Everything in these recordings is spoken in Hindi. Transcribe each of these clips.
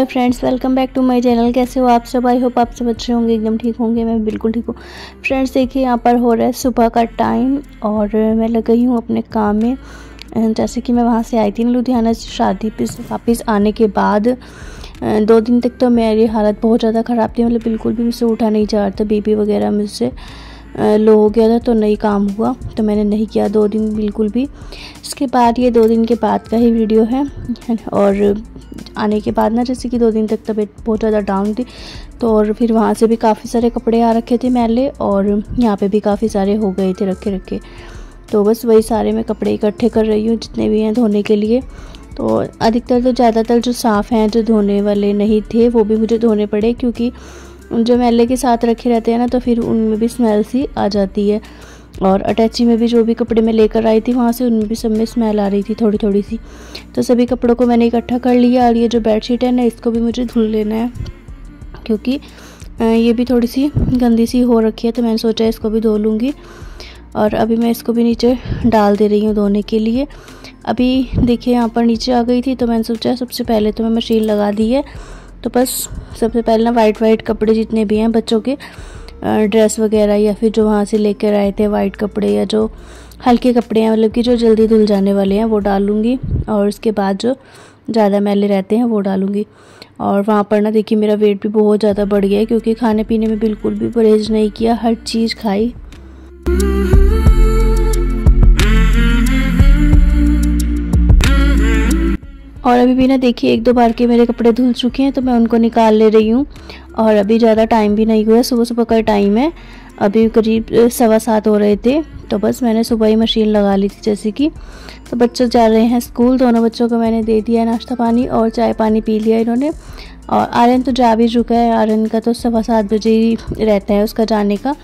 Hi friends, welcome back to my channel. कैसे हो आप सब? आई होप आप सब अच्छे होंगे, एकदम ठीक होंगे। मैं बिल्कुल ठीक हूँ। फ्रेंड्स देखिए, यहाँ पर हो रहा है सुबह का टाइम और मैं लग गई हूँ अपने काम में। जैसे कि मैं वहाँ से आई थी ना लुधियाना से शादी पे से वापस आने के बाद 2 दिन तक तो मेरी हालत बहुत ज़्यादा ख़राब थी। मतलब बिल्कुल भी मुझसे उठा नहीं जा रहा था। बीपी वगैरह मुझसे लो हो गया था, तो नहीं काम हुआ, तो मैंने नहीं किया 2 दिन बिल्कुल भी। इसके बाद ये 2 दिन के बाद का ही वीडियो है। और आने के बाद ना, जैसे कि 2 दिन तक तबीयत बहुत ज़्यादा डाउन थी, तो और फिर वहाँ से भी काफ़ी सारे कपड़े आ रखे थे मैले, और यहाँ पे भी काफ़ी सारे हो गए थे रखे। तो बस वही सारे मैं कपड़े इकट्ठे कर रही हूँ जितने भी हैं धोने के लिए। तो अधिकतर तो ज़्यादातर जो साफ़ हैं, जो धोने वाले नहीं थे, वो भी मुझे धोने पड़े, क्योंकि जो मैले के साथ रखे रहते हैं ना, तो फिर उनमें भी स्मेल सी आ जाती है। और अटैची में भी जो भी कपड़े मैं लेकर आई थी वहाँ से, उनमें भी सब में स्मेल आ रही थी थोड़ी सी। तो सभी कपड़ों को मैंने इकट्ठा कर लिया। और ये जो बेडशीट है ना, इसको भी मुझे धुल लेना है, क्योंकि ये भी थोड़ी सी गंदी सी हो रखी है, तो मैंने सोचा इसको भी धो लूँगी। और अभी मैं इसको भी नीचे डाल दे रही हूँ धोने के लिए। अभी देखिए यहाँ पर नीचे आ गई थी, तो मैंने सोचा सबसे पहले तो मैं मशीन लगा दी है। तो बस सबसे पहले ना वाइट कपड़े जितने भी हैं बच्चों के, ड्रेस वगैरह, या फिर जो वहाँ से लेकर आए थे वाइट कपड़े, या जो हल्के कपड़े हैं, मतलब कि जो जल्दी धुल जाने वाले हैं, वो डालूँगी। और उसके बाद जो ज़्यादा मैले रहते हैं वो डालूँगी। और वहाँ पर ना देखिए, मेरा वेट भी बहुत ज़्यादा बढ़ गया है, क्योंकि खाने पीने में बिल्कुल भी परहेज़ नहीं किया, हर चीज़ खाई। और अभी भी ना देखिए, 1-2 बार के मेरे कपड़े धुल चुके हैं, तो मैं उनको निकाल ले रही हूँ। और अभी ज़्यादा टाइम भी नहीं हुआ, सुबह का टाइम है, अभी करीब 7:15 हो रहे थे। तो बस मैंने सुबह ही मशीन लगा ली थी जैसे कि। तो बच्चे जा रहे हैं स्कूल, दोनों बच्चों को मैंने दे दिया नाश्ता पानी और चाय पानी पी लिया इन्होंने। और आर्यन तो जा भी चुका है, आर्यन का तो 7:15 बजे ही रहता है उसका जाने का,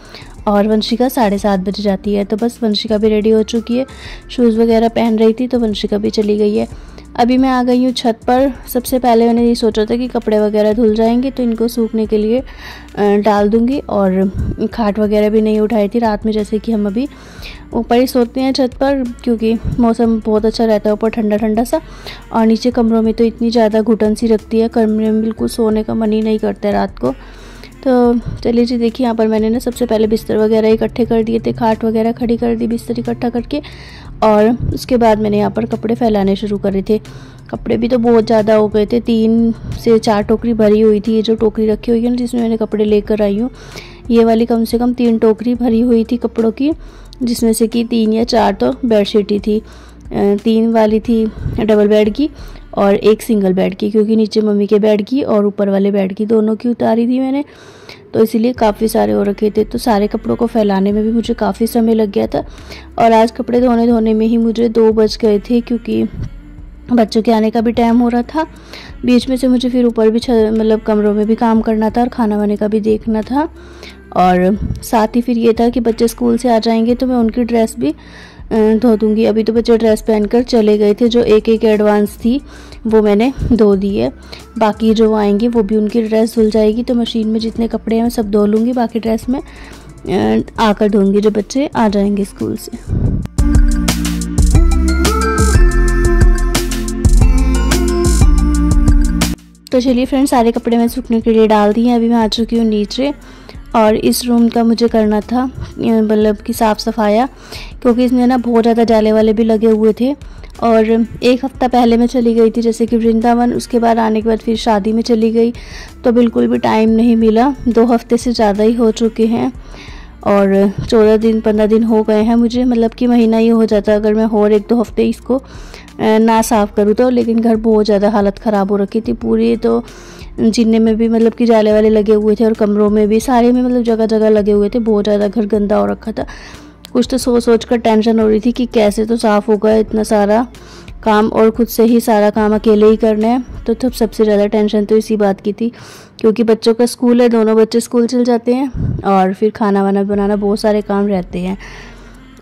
और वंशिका 7:30 बजे जाती है। तो बस वंशिका भी रेडी हो चुकी है, शूज़ वगैरह पहन रही थी, तो वंशिका भी चली गई है। अभी मैं आ गई हूँ छत पर। सबसे पहले मैंने ये सोचा था कि कपड़े वगैरह धुल जाएंगे, तो इनको सूखने के लिए डाल दूँगी। और खाट वगैरह भी नहीं उठाई थी रात में, जैसे कि हम अभी ऊपर ही सोते हैं छत पर, क्योंकि मौसम बहुत अच्छा रहता है ऊपर, ठंडा सा। और नीचे कमरों में तो इतनी ज़्यादा घुटन सी रखती है, कमरे में बिल्कुल सोने का मन ही नहीं करता है रात को। तो चलिए जी, देखिए यहाँ पर मैंने ना सबसे पहले बिस्तर वगैरह इकट्ठे कर दिए थे, खाट वगैरह खड़ी कर दी बिस्तर इकट्ठा करके। और उसके बाद मैंने यहाँ पर कपड़े फैलाने शुरू करे थे। कपड़े भी तो बहुत ज़्यादा हो गए थे, 3 से 4 टोकरी भरी हुई थी। ये जो टोकरी रखी हुई है ना, जिसमें मैंने कपड़े लेकर आई हूँ, ये वाली कम से कम 3 टोकरी भरी हुई थी कपड़ों की, जिसमें से कि 3 या 4 तो बेडशीट ही थी। 3 वाली थी डबल बेड की और 1 सिंगल बेड की, क्योंकि नीचे मम्मी के बेड की और ऊपर वाले बेड की दोनों की उतारी थी मैंने, तो इसीलिए काफ़ी सारे हो रखे थे। तो सारे कपड़ों को फैलाने में भी मुझे काफ़ी समय लग गया था। और आज कपड़े धोने में ही मुझे 2 बज गए थे, क्योंकि बच्चों के आने का भी टाइम हो रहा था। बीच में से मुझे फिर ऊपर भी मतलब कमरों में भी काम करना था, और खाना वाने का भी देखना था। और साथ ही फिर ये था कि बच्चे स्कूल से आ जाएंगे, तो मैं उनकी ड्रेस भी धो दूँगी। अभी तो बच्चे ड्रेस पहनकर चले गए थे, जो एक एडवांस थी वो मैंने धो दी है। बाकी जो आएंगे वो भी उनकी ड्रेस धुल जाएगी, तो मशीन में जितने कपड़े हैं मैं सब धो लूँगी। बाकी ड्रेस में आकर धोऊंगी जब बच्चे आ जाएंगे स्कूल से। तो चलिए फ्रेंड्स, सारे कपड़े मैं सूखने के लिए डाल दिए हैं। अभी मैं आ चुकी हूँ नीचे, और इस रूम का मुझे करना था मतलब कि साफ़ सफाया, क्योंकि इसमें ना बहुत ज़्यादा जाले वाले भी लगे हुए थे। और 1 हफ़्ता पहले मैं चली गई थी जैसे कि वृंदावन, उसके बाद आने के बाद फिर शादी में चली गई, तो बिल्कुल भी टाइम नहीं मिला। 2 हफ्ते से ज़्यादा ही हो चुके हैं, और 14 दिन 15 दिन हो गए हैं मुझे, मतलब कि महीना ही हो जाता अगर मैं और 1-2 हफ्ते इसको ना साफ़ करूँ तो। लेकिन घर बहुत ज़्यादा हालत ख़राब हो रखी थी पूरी, तो जिन्ने में भी मतलब कि जाले वाले लगे हुए थे, और कमरों में भी सारे में मतलब जगह जगह लगे हुए थे। बहुत ज़्यादा घर गंदा हो रखा था। कुछ तो सोच कर टेंशन हो रही थी कि कैसे तो साफ़ होगा इतना सारा काम, और खुद से ही सारा काम अकेले ही करना है। तो तब सबसे ज़्यादा टेंशन तो इसी बात की थी, क्योंकि बच्चों का स्कूल है, दोनों बच्चे स्कूल चल जाते हैं, और फिर खाना वाना बनाना, बहुत सारे काम रहते हैं।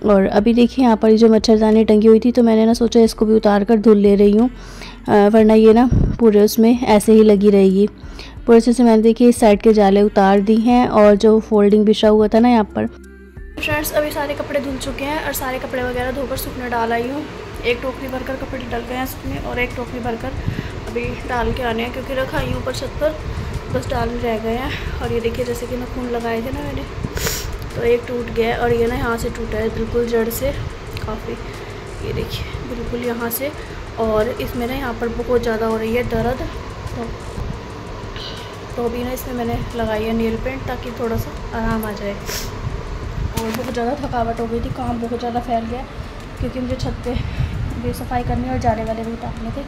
और अभी देखिए यहाँ पर जो मच्छरदानी टंगी हुई थी, तो मैंने ना सोचा इसको भी उतार कर धुल ले रही हूँ, वरना ये ना पूरे उसमें ऐसे ही लगी रहेगी। पूरे से मैंने देखिए इस साइड के जाले उतार दी हैं, और जो फोल्डिंग बिछा हुआ था ना यहाँ पर। फ्रेंड्स, अभी सारे कपड़े धुल चुके हैं, और सारे कपड़े वगैरह धोकर सूखने डाल आई हूँ। 1 टोकरी भरकर कपड़े डल गए हैं उसमें, और 1 टोकरी भरकर अभी डाल के आने हैं क्योंकि रखा ही ऊपर छत पर, बस डाल रह गए हैं। और ये देखिए जैसे कि नाखून लगाए थे ना मैंने, तो एक टूट गया है और ये ना यहाँ से टूटा है बिल्कुल जड़ से काफ़ी, ये देखिए बिल्कुल यहाँ से। और इसमें ना यहाँ पर बहुत ज़्यादा हो रही है दर्द, तो अभी ना इसमें मैंने लगाई है नेल पेंट ताकि थोड़ा सा आराम आ जाए। और बहुत ज़्यादा थकावट हो गई थी, काम बहुत ज़्यादा फैल गया क्योंकि मुझे छत पे भी सफाई करनी और जाने वाले भी उतारने थे,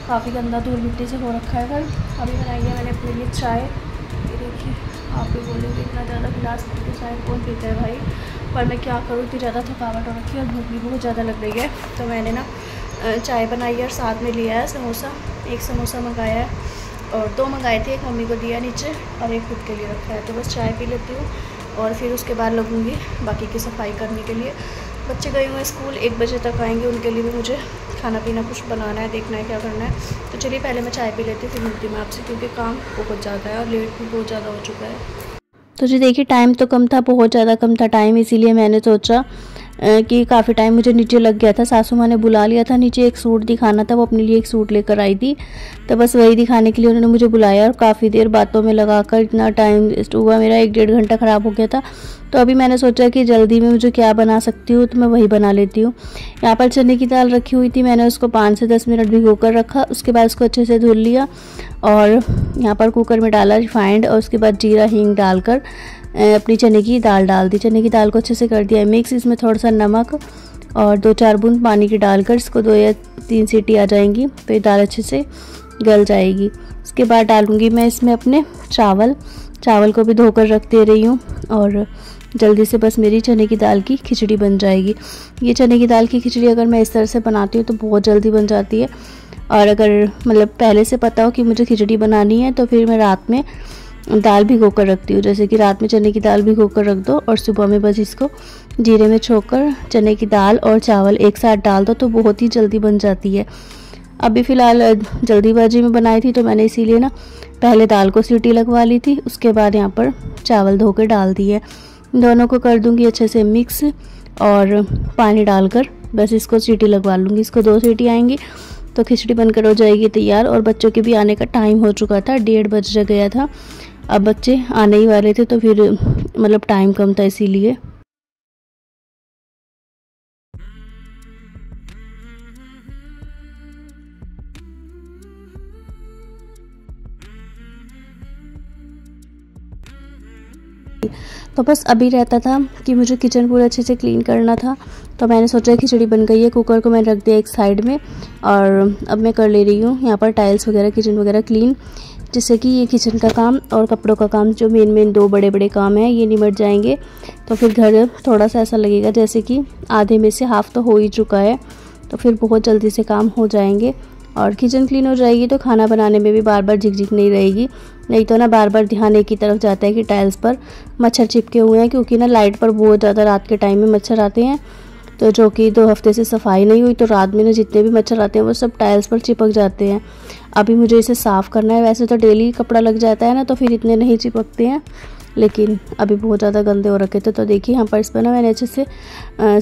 काफ़ी गंदा धूल मिट्टी से हो रखा है घर। अभी बनाई है मैंने अपने लिए चाय, ये देखिए। आप भी बोलेंगे इतना ज़्यादा गिलास पी चाय कौन पीता है भाई, पर मैं क्या करूँ, इतनी ज़्यादा थकावट हो रखी है और भूख भी बहुत ज़्यादा लग रही है। तो मैंने ना चाय बनाई है और साथ में लिया है समोसा, एक समोसा मंगाया है और 2 मंगाए थे, एक मम्मी को दिया नीचे और एक खुद के लिए रखा है। तो बस चाय पी लेती हूँ और फिर उसके बाद लगूँगी बाकी की सफाई करने के लिए। बच्चे गए हुए हैं स्कूल, 1 बजे तक आएंगे, उनके लिए भी मुझे खाना पीना कुछ बनाना है, देखना है क्या करना है। तो चलिए पहले मैं चाय पी लेती हूँ, फिर मिलती हूँ मैं आपसे क्योंकि काम बहुत ज़्यादा है और लेट भी बहुत ज़्यादा हो चुका है। तो जी देखिए टाइम तो कम था, बहुत ज़्यादा कम था टाइम, इसीलिए मैंने सोचा कि काफ़ी टाइम मुझे नीचे लग गया था। सासू माँ ने बुला लिया था नीचे, एक सूट दिखाना था, वो अपने लिए एक सूट लेकर आई थी, तो बस वही दिखाने के लिए उन्होंने मुझे बुलाया और काफ़ी देर बातों में लगाकर इतना टाइम वेस्ट हुआ मेरा, 1-1.5 घंटा ख़राब हो गया था। तो अभी मैंने सोचा कि जल्दी में मुझे क्या बना सकती हूँ, तो मैं वही बना लेती हूँ। यहाँ पर चने की दाल रखी हुई थी, मैंने उसको 5 से 10 मिनट भिगो कर रखा, उसके बाद उसको अच्छे से धुल लिया और यहाँ पर कुकर में डाला रिफाइंड और उसके बाद जीरा हींग डालकर अपनी चने की दाल डाल दी। चने की दाल को अच्छे से कर दिया मिक्स, इसमें थोड़ा सा नमक और 2-4 बूंद पानी की डालकर इसको 2 या 3 सीटी आ जाएंगी तो ये दाल अच्छे से गल जाएगी। उसके बाद डालूंगी मैं इसमें अपने चावल को भी धोकर रख दे रही हूँ और जल्दी से बस मेरी चने की दाल की खिचड़ी बन जाएगी। ये चने की दाल की खिचड़ी अगर मैं इस तरह से बनाती हूँ तो बहुत जल्दी बन जाती है, और अगर मतलब पहले से पता हो कि मुझे खिचड़ी बनानी है तो फिर मैं रात में दाल भिगो कर रखती हूँ। जैसे कि रात में चने की दाल भिगो कर रख दो और सुबह में बस इसको जीरे में छोंककर चने की दाल और चावल एक साथ डाल दो तो बहुत ही जल्दी बन जाती है। अभी फ़िलहाल जल्दीबाजी में बनाई थी तो मैंने इसीलिए ना पहले दाल को सीटी लगवा ली थी, उसके बाद यहाँ पर चावल धो कर डाल दिए। दोनों को कर दूँगी अच्छे से मिक्स और पानी डालकर बस इसको सीटी लगवा लूँगी। इसको 2 सीटी आएंगी तो खिचड़ी बनकर हो जाएगी तैयार। और बच्चों के भी आने का टाइम हो चुका था, 1:30 बज गया था, अब बच्चे आने ही वाले थे तो फिर मतलब टाइम कम था इसीलिए। तो बस अभी रहता था कि मुझे किचन पूरा अच्छे से क्लीन करना था, तो मैंने सोचा खिचड़ी बन गई है, कुकर को मैंने रख दिया एक साइड में और अब मैं कर ले रही हूँ यहाँ पर टाइल्स वगैरह किचन वगैरह क्लीन, जिससे कि ये किचन का काम और कपड़ों का काम जो मेन 2 बड़े काम हैं ये निमट जाएंगे। तो फिर घर थोड़ा सा ऐसा लगेगा जैसे कि आधे में से हाफ तो हो ही चुका है, तो फिर बहुत जल्दी से काम हो जाएंगे और किचन क्लीन हो जाएगी तो खाना बनाने में भी बार बार झिकझिक नहीं रहेगी। नहीं तो ना बार बार ध्यान एक ही तरफ जाता है कि टाइल्स पर मच्छर चिपके हुए हैं, क्योंकि ना लाइट पर बहुत ज़्यादा रात के टाइम में मच्छर आते हैं, तो जो कि 2 हफ्ते से सफाई नहीं हुई तो रात में ना जितने भी मच्छर आते हैं वो सब टाइल्स पर चिपक जाते हैं। अभी मुझे इसे साफ़ करना है, वैसे तो डेली कपड़ा लग जाता है ना तो फिर इतने नहीं चिपकते हैं, लेकिन अभी बहुत ज़्यादा गंदे हो रखे थे। तो देखिए यहाँ पर इस पर ना मैंने अच्छे से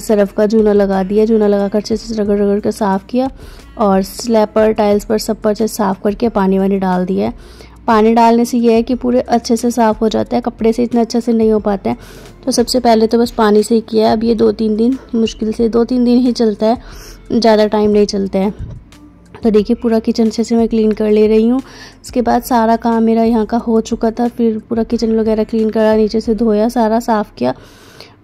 सरफ का जूना लगा दिया, जूना लगा कर अच्छे से रगड़ कर साफ़ किया और स्लैब पर टाइल्स पर सब पर अच्छे साफ़ करके पानी वानी डाल दिया है। पानी डालने से ये है कि पूरे अच्छे से साफ़ हो जाता है, कपड़े से इतना अच्छे से नहीं हो पाता है। तो सबसे पहले तो बस पानी से ही किया है। अब ये 2-3 दिन मुश्किल से 2-3 दिन ही चलता है, ज़्यादा टाइम नहीं चलता है। तो देखिए पूरा किचन अच्छे से मैं क्लीन कर ले रही हूँ। उसके बाद सारा काम मेरा यहाँ का हो चुका था, फिर पूरा किचन वगैरह क्लीन करा, नीचे से धोया, सारा साफ़ किया।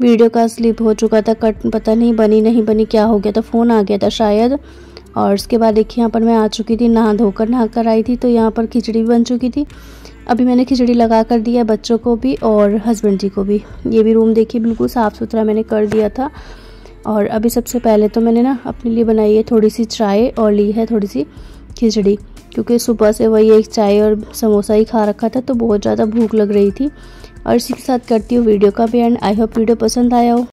वीडियो का स्लिप हो चुका था, कट पता नहीं बनी नहीं बनी क्या हो गया था, फ़ोन आ गया था शायद। और उसके बाद देखिए यहाँ पर मैं आ चुकी थी, नहा कर आई थी, तो यहाँ पर खिचड़ी भी बन चुकी थी। अभी मैंने खिचड़ी लगा कर दिया बच्चों को भी और हस्बैंड जी को भी। ये भी रूम देखिए बिल्कुल साफ़ सुथरा मैंने कर दिया था। और अभी सबसे पहले तो मैंने ना अपने लिए बनाई है थोड़ी सी चाय और ली है थोड़ी सी खिचड़ी, क्योंकि सुबह से वही एक चाय और समोसा ही खा रखा था तो बहुत ज़्यादा भूख लग रही थी। और इसी के साथ करती हूँ वीडियो का भी एंड। आई होप वीडियो पसंद आया हो।